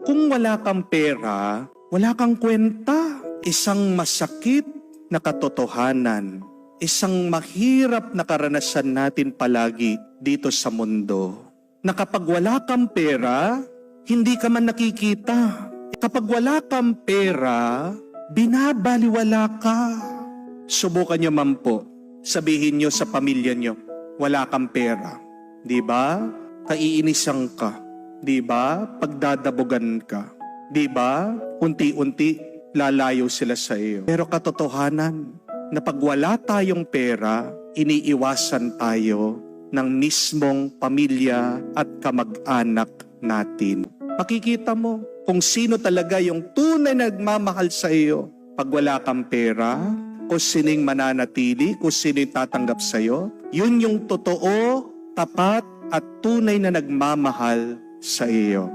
Kung wala kang pera, wala kang kwenta. Isang masakit na katotohanan, isang mahirap na karanasan natin palagi dito sa mundo, na kapag wala kang pera, hindi ka man nakikita. Kapag wala kang pera, binabaliwala ka. Subukan nyo man po, sabihin nyo sa pamilya nyo, wala kang pera. Di ba? Kaiinisan ka. Di ba? Pagdadabugan ka. Di ba? Unti-unti, lalayo sila sa iyo. Pero katotohanan, na pag wala tayong pera, iniiwasan tayo ng mismong pamilya at kamag-anak natin. Makikita mo kung sino talaga yung tunay na nagmamahal sa iyo. Pag wala kang pera, kung sining mananatili, kung sino yung tatanggap sa iyo, yun yung totoo, tapat at tunay na nagmamahal sa iyo.